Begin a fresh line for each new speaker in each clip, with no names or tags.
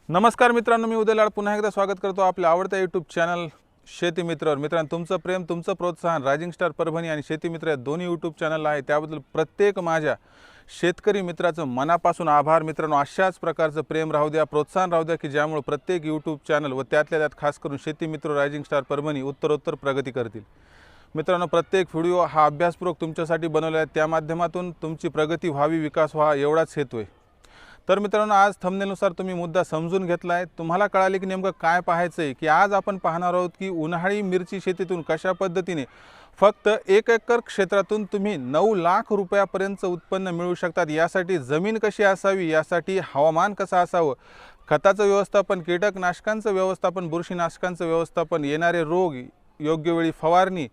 नमस्कार मित्रांनो, मी उदय लाड पुन्हा एकदा स्वागत करतो आपल्या आवडत्या यूट्यूब चॅनल शेती मित्रवर। मित्रांनो, तुमचं प्रेम, तुमचं प्रोत्साहन रायझिंग स्टार परभणी आणि शेती मित्र या दोन्ही यूट्यूब चॅनलला आहे, त्याबद्दल प्रत्येक माझ्या शेतकरी मित्राचं मनापासून आभार। मित्रांनो, अशाच प्रकारचं प्रेम राहू द्या, प्रोत्साहन राहू द्या की ज्यामुळे प्रत्येक यूट्यूब चॅनल व त्यातल्या त्यात खास करून शेती मित्र रायझिंग स्टार परभणी उत्तरोत्तर प्रगती करतील। मित्रांनो, प्रत्येक व्हिडिओ हा अभ्यासपूर्वक तुमच्यासाठी बनवला आहे, त्या माध्यमातून तुमची प्रगती व्हावी, विकास व्हावा एवढाच हेतू आहे। तर मित्रांनो, आज थंबनेलनुसार तुम्ही मुद्दा समजून घेतला आहे, तुम्हाला कळाले की नेमकं काय पाहायचं आहे की आज आपण पाहणार आहोत की उन्हाळी मिरची शेतीतून कशा पद्धतीने फक्त 1 एकर क्षेत्रातून तुम्ही 9 लाख रुपयापर्यंत उत्पन्न मिळवू शकतात। यासाठी जमीन कशी असावी, यासाठी हवामान कसं असावं, खताचं व्यवस्थापन, कीटकनाशकांचं व्यवस्थापन, बुरशीनाशकांचं व्यवस्थापन, येणारे रोग, योग्य वेळी फवारणी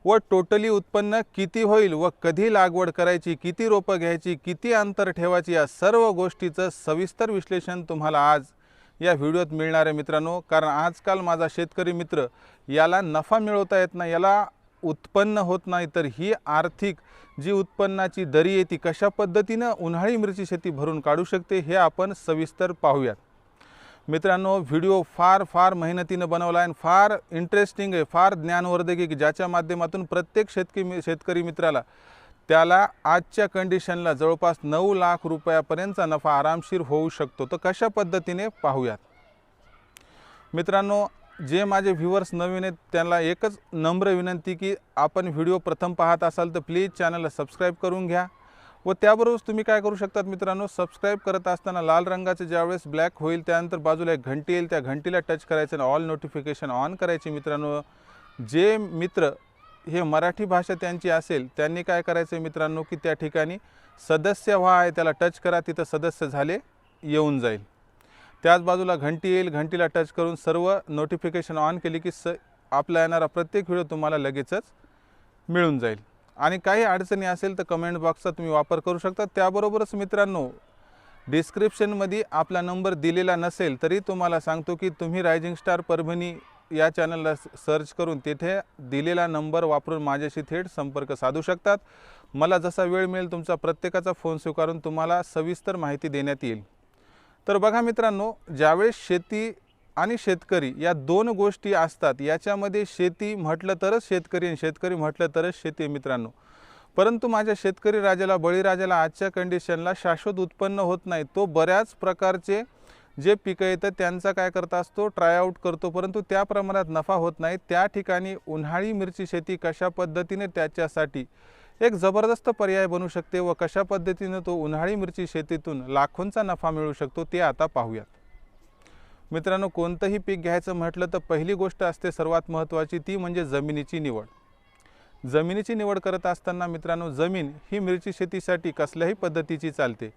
व टोटली उत्पन्न किती होईल व कधी लागवड करायची, किती रोपं घ्यायची, किती अंतर ठेवायची, या सर्व गोष्टीचं सविस्तर विश्लेषण तुम्हाला आज या व्हिडिओत मिळणार आहे मित्रांनो। कारण आजकाल माझा शेतकरी मित्र याला नफा मिळवता येत नाही, याला उत्पन्न होत नाही, तर ही आर्थिक जी उत्पन्नाची दरी आहे ती कशा पद्धतीनं उन्हाळी मिरची शेती भरून काढू शकते हे आपण सविस्तर पाहूयात। मित्रांनो, व्हिडिओ फार मेहनतीने बनवला आहे, फार इंटरेस्टिंग आहे, फार ज्ञानवर्धक आहे की ज्याच्या माध्यमातून प्रत्येक शेतकरी मित्राला त्याला आजच्या कंडिशनला जवळपास 9 लाख रुपयापर्यंतचा नफा आरामशीर होऊ शकतो। तर कशा पद्धतीने पाहूयात। मित्रांनो, जे माझे व्ह्यूअर्स नवीन आहेत त्यांना एकच नम्र विनंती की आपण व्हिडिओ प्रथम पाहत असाल तर प्लीज चॅनलला सबस्क्राईब करून घ्या व त्याबरोबर तुम्ही काय करू शकतात मित्रांनो, सबस्क्राईब करत असताना लाल रंगाचे ज्यावेळेस ब्लॅक होईल त्यानंतर बाजूला एक घंटी येईल, त्या घंटीला टच करायचं आणि ऑल नोटिफिकेशन ऑन करायची। मित्रांनो, जे मित्र हे मराठी भाषा त्यांची असेल त्यांनी काय करायचं मित्रांनो की त्या ठिकाणी सदस्य व्हा आहे त्याला टच करा, तिथं सदस्य झाले येऊन जाईल। त्याच बाजूला घंटी येईल, घंटीला टच करून सर्व नोटिफिकेशन ऑन केली की आपला येणारा प्रत्येक व्हिडिओ तुम्हाला लगेचच मिळून जाईल। आणि काही अडचणी असेल तर कमेंट बॉक्सचा तुम्ही वापर करू शकता। त्याबरोबरच मित्रांनो, डिस्क्रिप्शनमध्ये आपला नंबर दिलेला नसेल तरी तुम्हाला सांगतो की तुम्ही रायझिंग स्टार परभणी या चॅनलला सर्च करून तिथे दिलेला नंबर वापरून माझ्याशी थेट संपर्क साधू शकतात। मला जसा वेळ मिळेल तुमचा प्रत्येकाचा फोन स्वीकारून तुम्हाला सविस्तर माहिती देण्यात येईल। तर बघा मित्रांनो, ज्यावेळेस शेती आणि शेतकरी या दोन गोष्टी असतात, याच्यामध्ये शेती म्हटलं तरच शेतकरी आणि शेतकरी म्हटलं तरच शेती मित्रांनो। परंतु माझ्या शेतकरी राजाला, बळीराजाला आजच्या कंडिशनला शाश्वत उत्पन्न होत नाही। तो बऱ्याच प्रकारचे जे पिकं येतं त्यांचा काय करत असतो, ट्रायआउट करतो, परंतु त्या प्रमाणात नफा होत नाही। त्या ठिकाणी उन्हाळी मिरची शेती कशा पद्धतीने त्याच्यासाठी एक जबरदस्त पर्याय बनू शकते व कशा पद्धतीने तो उन्हाळी मिरची शेतीतून लाखोंचा नफा मिळवू शकतो ते आता पाहूयात। मित्रांनो, कोणतंही पीक घ्यायचं म्हटलं तर पहिली गोष्ट असते सर्वात महत्त्वाची, ती म्हणजे जमिनीची निवड। जमिनीची निवड करत असताना मित्रांनो, जमीन ही मिरची शेतीसाठी कसल्याही पद्धतीची चालते,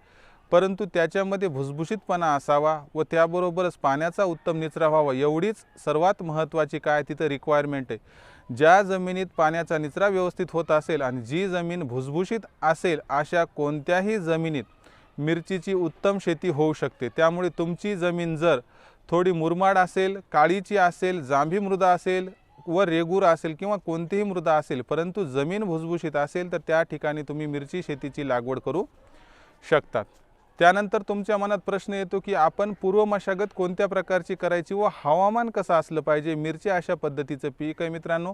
परंतु त्याच्यामध्ये भुसभुशीतपणा असावा व त्याबरोबरच पाण्याचा उत्तम निचरा व्हावा, एवढीच सर्वात महत्त्वाची काय तिथं रिक्वायरमेंट आहे। ज्या जमिनीत पाण्याचा निचरा व्यवस्थित होत असेल आणि जी जमीन भुसभुशीत असेल अशा कोणत्याही जमिनीत मिरचीची उत्तम शेती होऊ शकते। त्यामुळे तुमची जमीन जर थोडी मुरमाड असेल, काळीची असेल, जांभी मृदा असेल व रेगूर असेल किंवा कोणतीही मृदा असेल, परंतु जमीन भुसभुशीत असेल तर त्या ठिकाणी तुम्ही मिरची शेतीची लागवड करू शकतात। त्यानंतर तुमच्या मनात प्रश्न येतो की आपण पूर्व मशागत कोणत्या प्रकारची करायची व हवामान कसं असलं पाहिजे। मिरची अशा पद्धतीचं पीक आहे मित्रांनो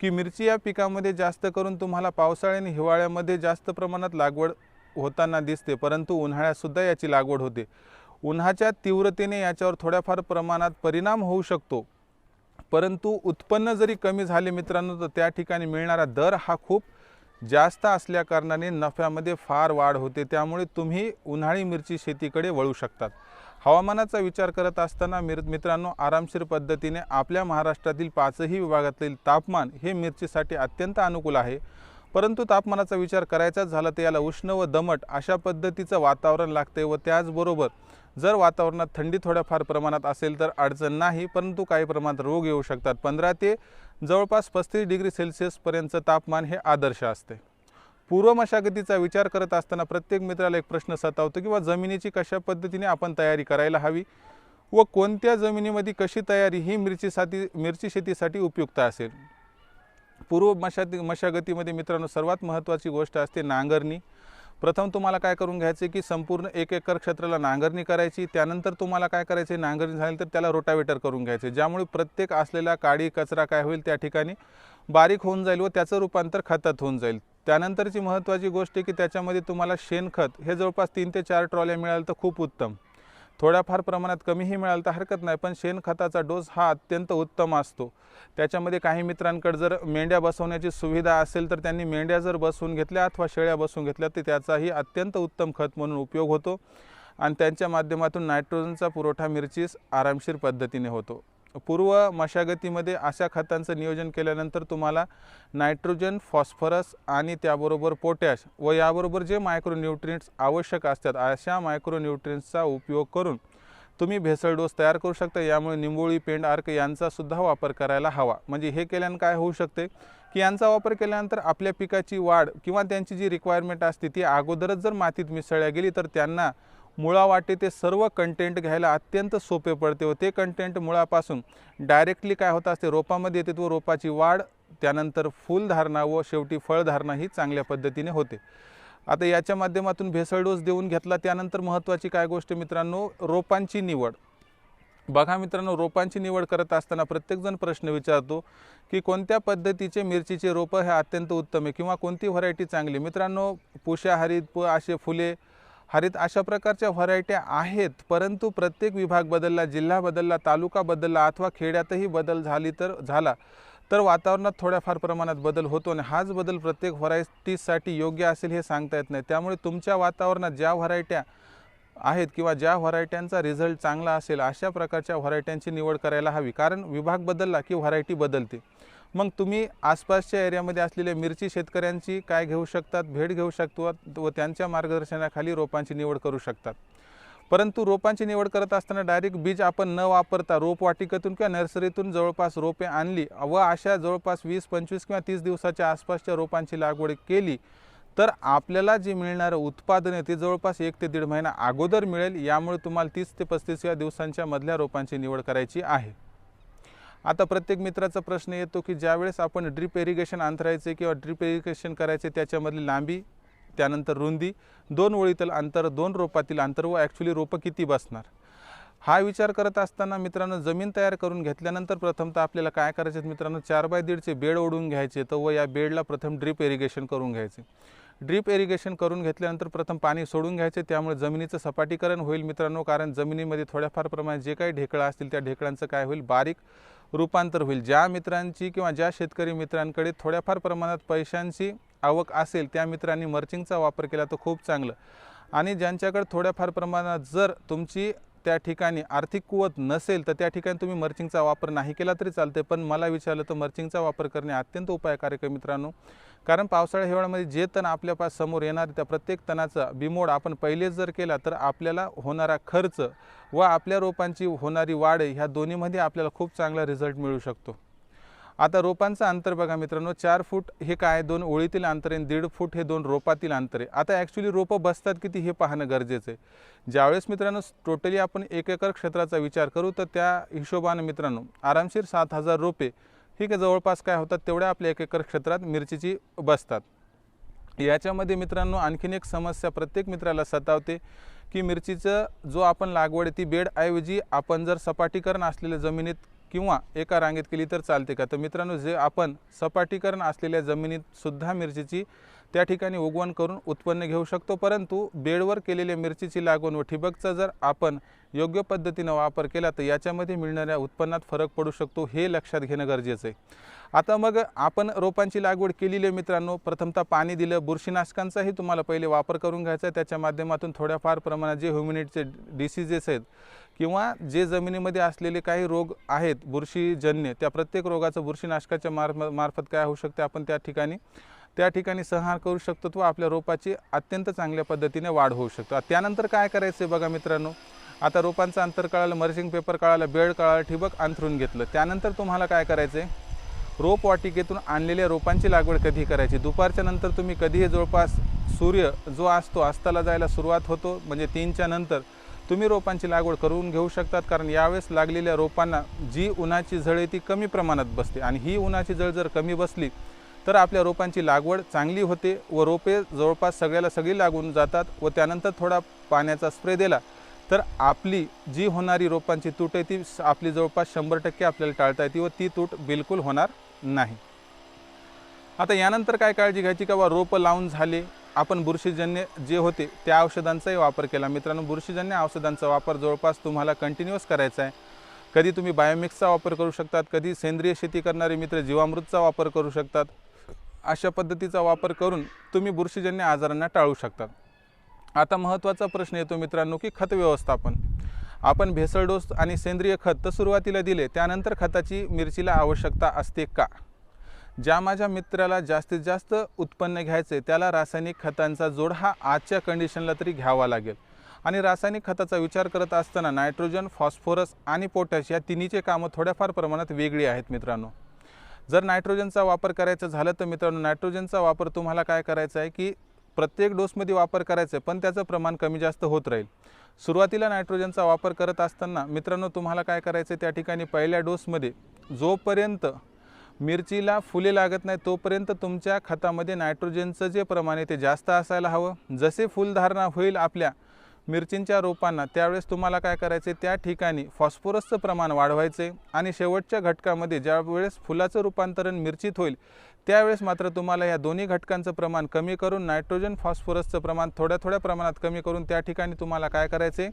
की मिरची या पिकामध्ये जास्त करून तुम्हाला पावसाळ्या आणि हिवाळ्यामध्ये जास्त प्रमाणात लागवड होताना दिसते, परंतु उन्हाळ्यात सुद्धा याची लागवड होते। उन्हाच्या तीव्रतेने याच्यावर थोड्याफार प्रमाणात परिणाम होऊ शकतो, परंतु उत्पन्न जरी कमी झाले मित्रांनो तर त्या ठिकाणी मिळणारा दर हा खूप जास्त असल्या कारणाने नफ्यामध्ये फार वाढ होते। त्यामुळे तुम्ही उन्हाळी मिरची शेतीकडे वळू शकतात। हवामानाचा विचार करत असताना मित्रांनो, आरामशीर पद्धतीने आपल्या महाराष्ट्रातील 5ही विभागातील तापमान हे मिरचीसाठी अत्यंत अनुकूल आहे, परंतु तापमानाचा विचार करायचा झाला तर याला उष्ण व दमट अशा पद्धतीचं वातावरण लागते व त्याचबरोबर जर वातावरणात थंडी थोड्याफार प्रमाणात असेल तर अडचण नाही, परंतु काही प्रमाणात रोग येऊ शकतात। 15 ते जवळपास 35 डिग्री सेल्सिअस पर्यंतचं तापमान हे आदर्श असते। पूर्व मशागतीचा विचार करत असताना प्रत्येक मित्राला एक प्रश्न सतावतो किंवा जमिनीची कशा पद्धतीने आपण तयारी करायला हवी व कोणत्या जमिनीमध्ये कशी तयारी ही मिरची शेतीसाठी उपयुक्त असेल। पूर्व मशागतीमध्ये मित्रांनो सर्वात महत्त्वाची गोष्ट असते नांगरणी। प्रथम तुम्हाला काय करून घ्यायचे की संपूर्ण 1 एकर क्षेत्राला नांगरणी करायची। त्यानंतर तुम्हाला काय करायचे, नांगरणी झाल्यानंतर त्याला रोटावेटर करून घ्यायचे, ज्यामुळे प्रत्येक असलेला काडी कचरा काय होईल त्या ठिकाणी बारीक होऊन जाईल व त्याचं रूपांतर खतात होऊन जाईल। त्यानंतरची महत्त्वाची गोष्ट की त्याच्यामध्ये तुम्हाला शेणखत हे जवळपास 3 ते 4 ट्रॉल्या मिळाल तर खूप उत्तम, थोड्याफार प्रमाणात कमीही मिळाल तर हरकत नाही, पण शेणखताचा डोस हा अत्यंत उत्तम असतो। त्याच्यामध्ये काही मित्रांकडे जर मेंढ्या बसवण्याची सुविधा असेल तर त्यांनी मेंढ्या जर बसवून घेतल्या अथवा शेळ्या बसवून घेतल्या तर त्याचाही अत्यंत उत्तम खत म्हणून उपयोग होतो आणि त्यांच्या माध्यमातून नायट्रोजनचा पुरवठा मिरचीस आरामशीर पद्धतीने होतो। पूर्व मशागतीमध्ये अशा खतांचं नियोजन केल्यानंतर तुम्हाला नायट्रोजन, फॉस्फरस आणि त्याबरोबर पोटॅश व याबरोबर जे मायक्रोन्यूट्रिएंट्स आवश्यक असतात अशा मायक्रोन्यूट्रिएंट्सचा उपयोग करून तुम्ही भेसळ डोस तयार करू शकता। यामुळे निंबोळी, पेंड आर्क यांचा सुद्धा वापर करायला हवा। म्हणजे हे केल्याने काय होऊ शकते की यांचा वापर केल्यानंतर आपल्या पिकाची वाढ किंवा त्यांची जी रिक्वायरमेंट असते ती अगोदरच जर मातीत मिसळल्या गेली तर त्यांना मुळा वाटे ते सर्व कंटेंट घ्यायला अत्यंत सोपे पडते व ते कंटेंट मुळापासून डायरेक्टली काय होत असते, रोपामध्ये येते व रोपाची वाढ, त्यानंतर फुलधारणा व शेवटी फळधारणा ही चांगल्या पद्धतीने होते। आता याच्या माध्यमातून भेसळ डोस देऊन घेतला त्यानंतर महत्त्वाची काय गोष्ट मित्रांनो, रोपांची निवड। बघा मित्रांनो, रोपांची निवड करत असताना प्रत्येकजण प्रश्न विचारतो की कोणत्या पद्धतीचे मिरचीचे रोप हे अत्यंत उत्तम आहे किंवा कोणती व्हरायटी चांगली। मित्रांनो, पुष्या हरित असे फुले हरित अशा प्रकारच्या व्हरायट्या आहेत, परंतु प्रत्येक विभाग बदलला, जिल्हा बदलला, तालुका बदलला अथवा खेड्यातही बदल झाला तर वातावरणात थोड्याफार प्रमाणात बदल होतो आणि हाच बदल प्रत्येक व्हरायटीसाठी योग्य असेल हे सांगता येत नाही। त्यामुळे तुमच्या वातावरणात ज्या व्हरायट्या आहेत किंवा ज्या व्हरायट्यांचा रिझल्ट चांगला असेल अशा प्रकारच्या व्हरायट्यांची निवड करायला हवी, कारण विभाग बदलला की व्हरायटी बदलते। मग तुम्ही आसपासच्या एरियामध्ये असलेल्या मिरची शेतकऱ्यांची काय घेऊ शकतात, भेट घेऊ शकतात व त्यांच्या मार्गदर्शनाखाली रोपांची निवड करू शकतात। परंतु रोपांची निवड करत असताना डायरेक्ट बीज आपण न वापरता रोपवाटिकेतून किंवा नर्सरीतून जवळपास रोपे आणली व अशा जवळपास 20, 25 किंवा 30 दिवसाच्या आसपासच्या रोपांची लागवड केली तर आपल्याला जे मिळणारं उत्पादन आहे ते जवळपास 1 ते 1.5 महिना अगोदर मिळेल। यामुळे तुम्हाला 30 ते 35 या दिवसांच्या मधल्या रोपांची निवड करायची आहे। आता प्रत्येक मित्राचा प्रश्न येतो की ज्यावेळेस आपण ड्रिप इरिगेशन अंतरायचे किंवा ड्रिप इरिगेशन करायचे त्याच्यामधली लांबी, त्यानंतर रुंदी, 2 ओळीतील अंतर, 2 रोपातील अंतर व ॲक्च्युली रोपं किती बसणार हा विचार करत असताना मित्रांनो, जमीन तयार करून घेतल्यानंतर प्रथमतः आपल्याला काय करायचे मित्रांनो, 4x1.5चे बेड ओढून घ्यायचे तर व या बेडला प्रथम ड्रिप इरिगेशन करून घ्यायचे। ड्रिप इरिगेशन करून घेतल्यानंतर प्रथम पाणी सोडून घ्यायचे, त्यामुळे जमिनीचं सपाटीकरण होईल मित्रांनो, कारण जमिनीमध्ये थोड्याफार प्रमाणात जे काही ढेकळं असतील त्या ढेकळांचं काय होईल, बारीक रूपांतर होईल। ज्या मित्रांची किंवा ज्या शेतकरी मित्रांकडे थोड्याफार प्रमाणात पैशांची आवक असेल त्या मित्रांनी मर्चिंगचा वापर केला तर खूप चांगलं, आणि ज्यांच्याकडे थोड्याफार प्रमाणात जर तुमची त्या ठिकाणी आर्थिक कुवत नसेल तर त्या ठिकाणी तुम्ही मर्चिंगचा वापर नाही केला तरी चालते। पण मला विचारलं तर मर्चिंगचा वापर करणे अत्यंत उपायकारक आहे मित्रांनो, कारण पावसाळ्या हिवाळ्यामध्ये जे तण आपल्यापास समोर येणार त्या प्रत्येक तणाचा बिमोड आपण पहिलेच जर केला तर आपल्याला होणारा खर्च व आपल्या रोपांची होणारी वाढ ह्या दोन्हीमध्ये आपल्याला खूप चांगला रिझल्ट मिळू शकतो। आता रोपांचं अंतर बघा मित्रांनो, 4 फूट हे काय 2 ओळीतील अंतर आहे, 1.5 फूट हे 2 रोपातील अंतर आहे। आता ॲक्च्युली रोपं बसतात किती हे पाहणं गरजेचं आहे। ज्यावेळेस मित्रांनो टोटली आपण 1 एकर क्षेत्राचा विचार करू तर त्या हिशोबाने मित्रांनो आरामशीर 7000 रोपे ही जवळपास काय होतात तेवढ्या आपल्या 1 एकर क्षेत्रात मिरचीची बसतात। याच्यामध्ये मित्रांनो आणखीन एक समस्या प्रत्येक मित्राला सतावते की मिरचीचं जो आपण लागवड ती बेड ऐवजी आपण जर सपाटीकरण असलेल्या जमिनीत किंवा एका रांगेत केली तर चालते का। तर मित्रांनो, जे आपण सपाटीकरण असलेल्या जमिनीत सुद्धा मिरचीची त्या ठिकाणी उगवण करून उत्पन्न घेऊ शकतो, परंतु बेडवर केलेल्या मिरचीची लागवड व ठिबकचा जर आपण योग्य पद्धतीने वापर केला तर याच्यामध्ये मिळणाऱ्या उत्पन्नात फरक पडू शकतो, हे लक्षात घेणं गरजेचं आहे। आता मग आपण रोपांची लागवड केलेली आहे मित्रांनो, प्रथमतः पाणी दिलं, बुरशीनाशकांचाही तुम्हाला पहिले वापर करून घ्यायचा आहे। त्याच्या माध्यमातून थोड्याफार प्रमाणात जे ह्युमिनिटीचे डिसीजेस आहेत किंवा जे जमिनीमध्ये असलेले काही रोग आहेत बुरशीजन्य, त्या प्रत्येक रोगाचं बुरशीनाशकाच्या मार्फत काय होऊ शकते आपण त्या ठिकाणी संहार करू शकतो व आपल्या रोपाची अत्यंत चांगल्या पद्धतीने वाढ होऊ शकतो। त्यानंतर काय करायचं बघा मित्रांनो, आता रोपांचं अंतर कळालं, मर्चिंग पेपर कळालं, बेड कळालं, ठिबक अंथरून घेतलं, त्यानंतर तुम्हाला काय करायचं आहे, रोपवाटिकेतून आणलेल्या रोपांची लागवड कधी करायची, दुपारच्या नंतर तुम्ही कधीही जवळपास सूर्य जो असतो अस्ताला जायला सुरुवात होतो म्हणजे 3च्या नंतर तुम्ही रोपांची लागवड करून घेऊ शकतात, कारण यावेळेस लागलेल्या रोपांना जी उन्हाची झळ आहे ती कमी प्रमाणात बसते आणि ही उन्हाची झळ जर कमी बसली तर आपल्या रोपांची लागवड चांगली होते व रोपे जवळपास सगळ्याला सगळी लागून जातात व त्यानंतर थोडा पाण्याचा स्प्रे दिला तर आपली जी होणारी रोपांची तूट आहे ती आपली जवळपास 100% आपल्याला टाळता येते व ती तूट बिलकुल होणार नाही। आता यानंतर काय काळजी घ्यायची का रोप लावून झाले आपण बुरशीजन्य जे होते त्या औषधांचाही वापर केला। मित्रांनो, बुरशीजन्य औषधांचा वापर जवळपास तुम्हाला कंटिन्यूअस करायचा आहे। कधी तुम्ही बायोमिक्सचा वापर करू शकतात, कधी सेंद्रिय शेती करणारे मित्र जीवामृतचा वापर करू शकतात। अशा पद्धतीचा वापर करून तुम्ही बुरशीजन्य आजारांना टाळू शकतात। आता महत्त्वाचा प्रश्न येतो मित्रांनो की खत व्यवस्थापन। आपण भेसळ डोस आणि सेंद्रिय खत तर सुरुवातीला दिले, त्यानंतर खताची मिरचीला आवश्यकता असते का? ज्या माझ्या मित्राला जास्तीत जास्त उत्पन्न घ्यायचे त्याला रासायनिक खतांचा जोड हा आजच्या कंडिशनला तरी घ्यावा लागेल। आणि रासायनिक खताचा विचार करत असताना नायट्रोजन, फॉस्फरस आणि पोटॅश या तिन्हीचे कामं थोड्याफार प्रमाणात वेगळी आहेत मित्रांनो। जर नायट्रोजनचा वापर करायचा झालं तर मित्रांनो नायट्रोजनचा वापर तुम्हाला काय करायचा आहे की प्रत्येक डोसमध्ये वापर करायचा आहे, पण त्याचं प्रमाण कमी जास्त होत राहील। सुरुवातीला नायट्रोजनचा वापर करत असताना मित्रांनो तुम्हाला काय करायचं आहे, त्या ठिकाणी पहिल्या डोसमध्ये जोपर्यंत मिरचीला फुले लागत नाही तोपर्यंत तुमच्या खतामध्ये नायट्रोजनचं जे प्रमाण आहे ते जास्त असायला हवं। जसे फुलधारणा होईल आपल्या मिरचींच्या रोपांना त्यावेळेस तुम्हाला काय करायचे, त्या ठिकाणी फॉस्फरसचं प्रमाण वाढवायचे आणि शेवटच्या घटकामध्ये ज्यावेळेस फुलाचं रूपांतरण मिरचीत होईल त्यावेळेस मात्र तुम्हाला या दोन्ही घटकांचं प्रमाण कमी करून नायट्रोजन फॉस्फरसचं प्रमाण थोड्या प्रमाणात कमी करून त्या ठिकाणी तुम्हाला काय करायचे,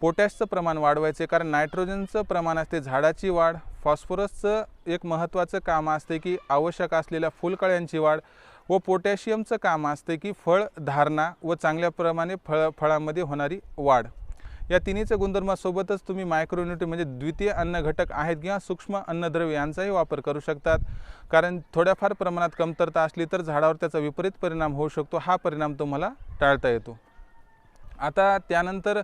पोटॅशचं प्रमाण वाढवायचे। कारण नायट्रोजनचं प्रमाण असते झाडाची वाढ, फॉस्फरसचं एक महत्त्वाचं काम असते की आवश्यक असलेल्या फुलकळ्यांची वाढ व पोटॅशियमचं काम असते की फळ धारणा व चांगल्या प्रमाणे फळामध्ये होणारी वाढ। या तिन्हीच्या गुणधर्मासोबतच तुम्ही मायक्रोन्यूट्री म्हणजे द्वितीय अन्न घटक आहेत किंवा सूक्ष्म अन्नद्रव्य यांचाही वापर करू शकतात। कारण थोड्याफार प्रमाणात कमतरता असली तर झाडावर त्याचा विपरीत परिणाम होऊ शकतो, हा परिणाम तुम्हाला टाळता येतो। आता त्यानंतर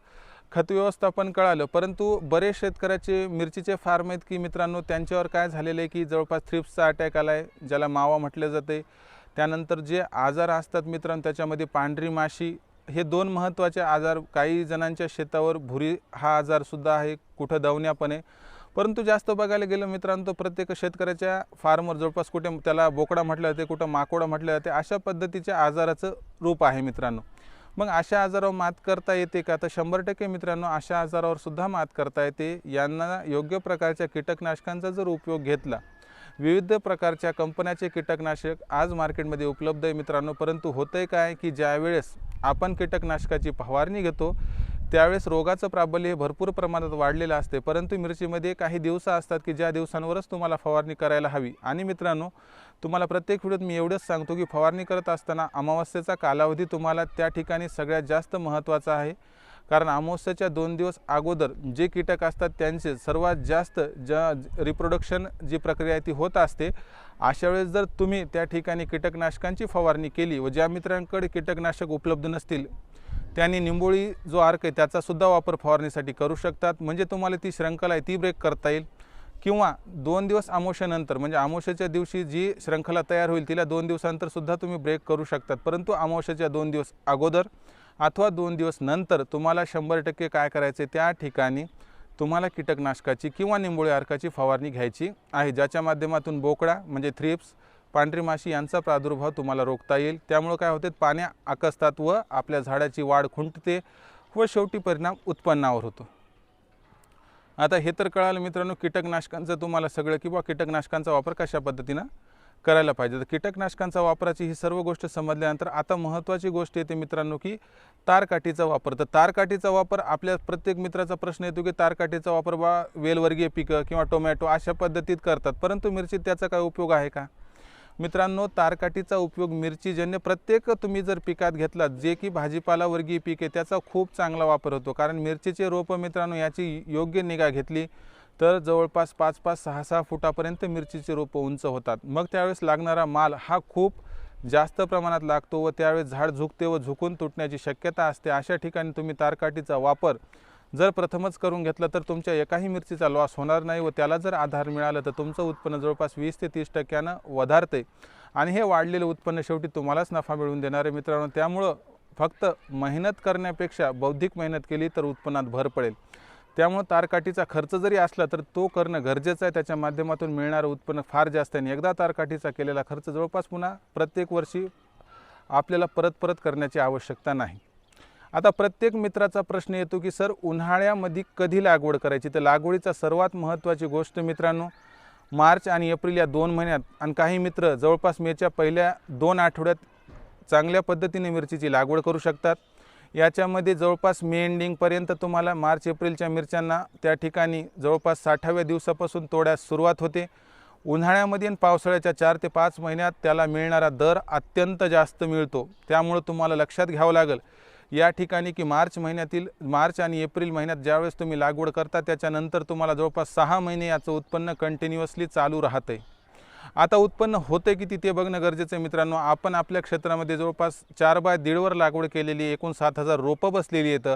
खत व्यवस्थापन कळालं, परंतु बरेच शेतकऱ्याचे मिरचीचे फार्म आहेत की मित्रांनो त्यांच्यावर काय झालेलं आहे की जवळपास थ्रिप्सचा अटॅक आला आहे, ज्याला मावा म्हटले जाते। त्यानंतर जे आजार असतात मित्रांनो त्याच्यामध्ये पांढरी माशी हे दोन महत्त्वाचे आजार, काही जणांच्या शेतावर भुरी हा आजारसुद्धा आहे, कुठं दवण्यापण आहे। परंतु जास्त बघायला गेलं मित्रांनो प्रत्येक शेतकऱ्याच्या फार्मवर जवळपास कुठे त्याला बोकडा म्हटलं जाते, कुठं माकोडा म्हटलं जाते, अशा पद्धतीच्या आजाराचं रूप आहे मित्रांनो। मग अशा आजारावर मात करता येते का? तर 100% मित्रांनो अशा आजारावर सुद्धा मात करता येते। यांना योग्य प्रकारच्या कीटकनाशकांचा जर उपयोग घेतला, विविध प्रकारच्या कंपन्याचे कीटकनाशक आज मार्केटमध्ये उपलब्ध आहे मित्रांनो। परंतु होतंय काय की ज्यावेळेस आपण कीटकनाशकाची फवारणी घेतो त्यावेळेस रोगाचं प्राबल्य हे भरपूर प्रमाणात वाढलेलं असते, परंतु मिरचीमध्ये काही दिवस असतात की ज्या दिवसांवरच तुम्हाला फवारणी करायला हवी। आणि मित्रांनो तुम्हाला प्रत्येक व्हिडिओत मी एवढंच सांगतो की फवारणी करत असताना अमावस्येचा कालावधी तुम्हाला त्या ठिकाणी सगळ्यात जास्त महत्त्वाचा आहे। कारण अमावस्येच्या 2 दिवस अगोदर जे कीटक असतात त्यांचे सर्वात जास्त रिप्रोडक्शन जी प्रक्रिया ती होत असते। अशा वेळेस जर तुम्ही त्या ठिकाणी कीटकनाशकांची फवारणी केली व ज्या मित्रांकडे कीटकनाशक उपलब्ध नसतील त्यांनी निंबोळी जो अर्क आहे त्याचा सुद्धा वापर फवारणीसाठी करू शकतात, म्हणजे तुम्हाला ती श्रृंखला आहे ती ब्रेक करता येईल। किंवा 2 दिवस अमावस्येनंतर म्हणजे अमावस्येच्या दिवशी जी श्रृंखला तयार होईल तिला 2 दिवसानंतर सुद्धा तुम्ही ब्रेक करू शकतात। परंतु अमावस्येच्या 2 दिवस अगोदर अथवा 2 दिवस नंतर तुम्हाला 100% काय करायचे, त्या ठिकाणी तुम्हाला कीटकनाशकाची किंवा निंबोळी अर्काची फवारणी घ्यायची आहे, ज्याच्या माध्यमातून बोकडा म्हणजे थ्रिप्स, पांढरी माशी यांचा प्रादुर्भाव तुम्हाला रोखता येईल। त्यामुळे काय होते, पाने आकसतात व आपल्या झाडाची वाढ खुंटते व शेवटी परिणाम उत्पन्नावर होतो। आता हे तर कळालं मित्रांनो कीटकनाशकांचं तुम्हाला सगळं किंवा कीटकनाशकांचा वापर कशा पद्धतीने करायला पाहिजे। तर कीटकनाशकांचा वापराची ही सर्व गोष्ट समजल्यानंतर आता महत्त्वाची गोष्ट येते मित्रांनो की तारकाठीचा वापर। तर तारकाठीचा वापर आपल्या प्रत्येक मित्राचा प्रश्न येतो की तारकाठीचा वापर वेलवर्गीय पिकं किंवा टोमॅटो अशा पद्धतीत करतात, परंतु मिरचीत त्याचा काय उपयोग आहे का? मित्रांनो तारकाठीचा उपयोग मिरचीजन्य प्रत्येक तुम्ही जर पिकात घेतला जे की भाजीपाला वर्गीय पीक आहे त्याचा खूप चांगला वापर होतो। कारण मिरचीचे रोपं मित्रांनो याची योग्य निगा घेतली तर जवळपास 5-5, 6-6 फुटापर्यंत मिरचीचे रोपं उंच होतात। मग त्यावेळेस लागणारा माल हा खूप जास्त प्रमाणात लागतो व त्यावेळेस झाड झुकते व झुकून तुटण्याची शक्यता असते। अशा ठिकाणी तुम्ही तारकाठीचा वापर जर प्रथमच करून घेतला तर तुमच्या एकाही मिरचीचा लॉस होणार नाही व त्याला जर आधार मिळाला तर तुमचं उत्पन्न जवळपास 20 ते 30% वाढते आणि हे वाढलेले उत्पन्न शेवटी तुम्हालाच नफा मिळवून देणार आहे मित्रांनो। त्यामुळे फक्त मेहनत करण्यापेक्षा बौद्धिक मेहनत केली तर उत्पन्नात भर पडेल। त्यामुळे तारकाठीचा खर्च जरी असला तर तो करणं गरजेचं आहे। त्याच्या माध्यमातून मिळणारं उत्पन्न फार जास्त आहे आणि एकदा तारकाठीचा केलेला खर्च जवळपास पुन्हा प्रत्येक वर्षी आपल्याला परत करण्याची आवश्यकता नाही। आता प्रत्येक मित्राचा प्रश्न येतो की सर उन्हाळ्यामध्ये कधी लागवड करायची। तर लागवडीचा सर्वात महत्त्वाची गोष्ट मित्रांनो मार्च आणि एप्रिल या 2 महिन्यात, आणि काही मित्र जवळपास मेच्या पहिल्या 2 आठवड्यात चांगल्या पद्धतीने मिरचीची लागवड करू शकतात। याच्यामध्ये जवळपास मे एंडिंगपर्यंत तुम्हाला मार्च एप्रिलच्या मिरच्यांना त्या ठिकाणी जवळपास 60व्या दिवसापासून तोड्यास सुरुवात होते। उन्हाळ्यामध्ये आणि पावसाळ्याच्या 4 ते 5 महिन्यात त्याला मिळणारा दर अत्यंत जास्त मिळतो। त्यामुळे तुम्हाला लक्षात घ्यावं लागेल या ठिकाणी की मार्च आणि एप्रिल महिन्यात ज्यावेळेस तुम्ही लागवड करता त्याच्यानंतर तुम्हाला जवळपास 6 महिने याचं उत्पन्न कंटिन्युअसली चालू राहते। आता उत्पन्न होते किती ते बघणं गरजेचं आहे मित्रांनो। आपण आपल्या क्षेत्रामध्ये जवळपास 4 बाय 1.5 वर लागवड केलेली, एकूण 7000 रोपं बसलेली आहेत।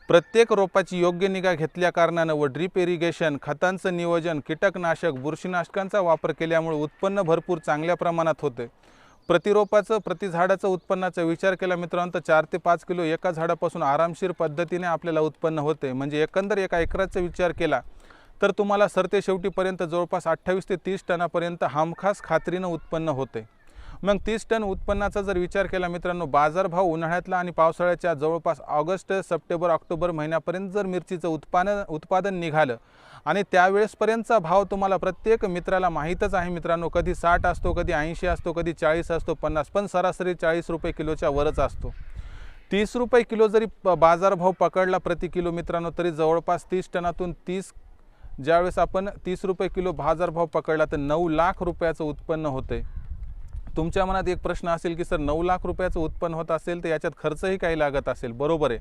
प्रत्येक रोपाची योग्य निगा घेतल्या कारणानं व ड्रिप इरिगेशन, खतांचं नियोजन, कीटकनाशक, बुरशीनाशकांचा वापर केल्यामुळे उत्पन्न भरपूर चांगल्या प्रमाणात होते। प्रति रोपाचं प्रति झाडाचं उत्पन्नाचा विचार केला मित्रांनो तर 4 ते 5 किलो एका झाडापासून आरामशीर पद्धतीने आपल्याला उत्पन्न होते। म्हणजे एकंदर एका एकराचा विचार केला तर तुम्हाला सरते शेवटीपर्यंत जवळपास 28 ते 30 टनापर्यंत हमखास खात्रीनं उत्पन्न होते। मग 30 टन उत्पन्नाचा जर विचार केला मित्रांनो, बाजारभाव उन्हाळ्यातला आणि पावसाळ्याच्या जवळपास ऑगस्ट, सप्टेंबर, ऑक्टोबर महिन्यापर्यंत जर मिरचीचं उत्पादन निघालं आणि त्यावेळेसपर्यंतचा भाव तुम्हाला प्रत्येक मित्राला माहीतच आहे मित्रांनो, कधी 60 असतो, कधी 80 असतो, कधी 40 असतो, 50, पण सरासरी 40 रुपये किलोच्या वरच असतो। 30 रुपये किलो जरी बाजारभाव पकडला प्रति किलो मित्रांनो तरी जवळपास 30 टनातून ज्यावेळेस आपण 30 रुपये किलो बाजारभाव पकडला तर 9 लाख रुपयाचं उत्पन्न होते। तुमच्या मनात एक प्रश्न असेल की सर 9 लाख रुपयाचं उत्पन्न होत असेल तर याच्यात खर्चही काही लागत असेल। बरोबर आहे,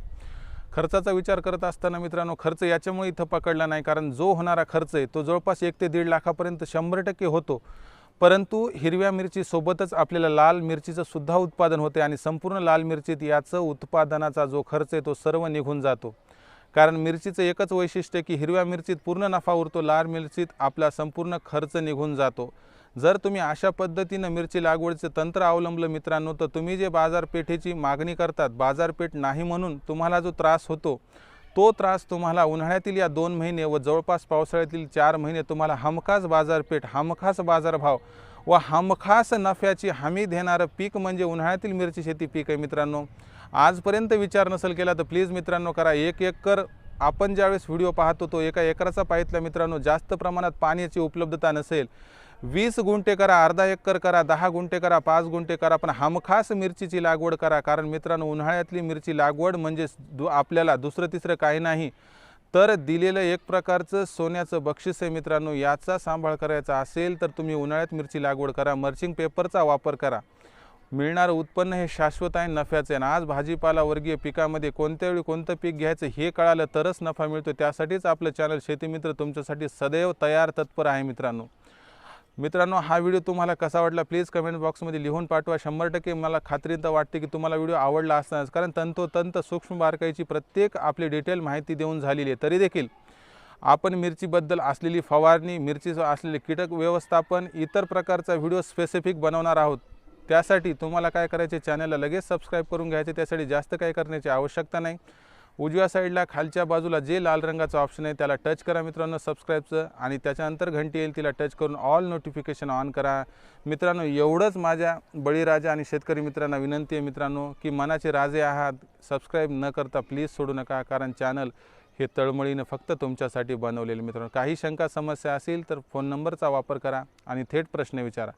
खर्चाचा विचार करत असताना मित्रांनो खर्च याच्यामुळे इथं पकडला नाही, कारण जो होणारा खर्च आहे तो जवळपास 1 ते 1.5 लाखापर्यंत 100% होतो। परंतु हिरव्या मिरचीसोबतच आपल्याला लाल मिरचीचं सुद्धा उत्पादन होते आणि संपूर्ण लाल मिरचीत याचं उत्पादनाचा जो खर्च आहे तो सर्व निघून जातो। कारण मिरचीचं एकच वैशिष्ट्य की हिरव्या मिरचीत पूर्ण नफा उरतो, लाल मिरचीत आपला संपूर्ण खर्च निघून जातो। जर तुम्ही अशा पद्धतीने मिरची लागवडीचे तंत्र अवलंबलं मित्रांनो तर तुम्ही जे बाजारपेठेची मागणी करतात, बाजारपेठ नाही म्हणून तुम्हाला जो त्रास होतो तो त्रास तुम्हाला उन्हाळ्यातील या 2 महिने व जवळपास पावसाळ्यातील 4 महिने तुम्हाला हमखास बाजारपेठ, हमखास बाजारभाव व हमखास नफ्याची हमी देणारं पीक म्हणजे उन्हाळ्यातील मिरची शेती पीक आहे मित्रांनो। आजपर्यंत विचार नसेल केला तर प्लीज मित्रांनो करा। 1 एकर आपण ज्यावेळेस व्हिडिओ पाहतो तो एका एकराचा पाहितला मित्रांनो, जास्त प्रमाणात पाण्याची उपलब्धता नसेल 20 गुंठे करा, अर्धा एकर करा, 10 गुंठे करा, 5 गुंठे करा, पण हमखास मिरचीची लागवड करा। कारण मित्रांनो उन्हाळ्यातली मिरची लागवड म्हणजे आपल्याला दुसरं तिसरं काही नाही तर दिलेलं एक प्रकारचं सोन्याचं बक्षीस आहे मित्रांनो। याचा सांभाळ करायचा असेल तर तुम्ही उन्हाळ्यात मिरची लागवड करा, मल्चिंग पेपरचा वापर करा। मिळणारं उत्पन्न हे शाश्वत आहे, नफ्याचे आहे। आज भाजीपाला वर्गीय पिकामध्ये कोणत्या वेळी कोणतं पीक घ्यायचं हे कळालं तरच नफा मिळतो। त्यासाठीच आपलं चॅनल शेतीमित्र तुमच्यासाठी सदैव तयार तत्पर आहे मित्रांनो हा व्हिडिओ तुम्हाला कसा वाटला प्लीज कमेंट बॉक्समध्ये लिहून पाठवा। 100% मला खात्रीनं वाटते की तुम्हाला व्हिडिओ आवडला असणार, कारण तंतोतंत सूक्ष्म बारकाईची प्रत्येक आपली डिटेल माहिती देऊन झालेली आहे। तरी देखील आपण मिरचीबद्दल असलेली फवारणी, मिरचीचं असलेले कीटक व्यवस्थापन, इतर प्रकारचा व्हिडिओ स्पेसिफिक बनवणार आहोत। त्यासाठी तुम्हाला काय करायचे, चॅनलला लगेच सबस्क्राईब करून घ्यायचे। त्यासाठी जास्त काय करण्याची आवश्यकता नाही। उजव्या साईडला खालच्या बाजूला जे लाल रंगाचं ऑप्शन आहे त्याला टच करा मित्रांनो सबस्क्राईबचं, आणि त्याच्यानंतर घंटी येईल तिला टच करून ऑल नोटिफिकेशन ऑन करा। मित्रांनो एवढंच माझ्या बळीराजा आणि शेतकरी मित्रांना विनंती आहे मित्रांनो की मनाचे राजे आहात, सबस्क्राईब न करता प्लीज सोडू नका, कारण चॅनल हे तळमळीनं फक्त तुमच्यासाठी बनवलेले। मित्रांनो काही शंका समस्या असेल तर फोन नंबरचा वापर करा आणि थेट प्रश्न विचारा।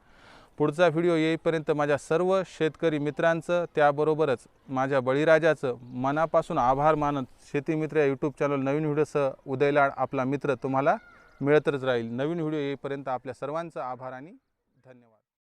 पुढचा व्हिडिओ येईपर्यंत माझ्या सर्व शेतकरी मित्रांचं त्याबरोबरच माझ्या बळीराजाचं मनापासून आभार मानत शेतीमित्र या यूट्यूब चॅनल नवीन व्हिडिओसह उदयलाड आपला मित्र तुम्हाला मिळतच राहील। नवीन व्हिडिओ येईपर्यंत आपल्या सर्वांचं आभार आणि धन्यवाद।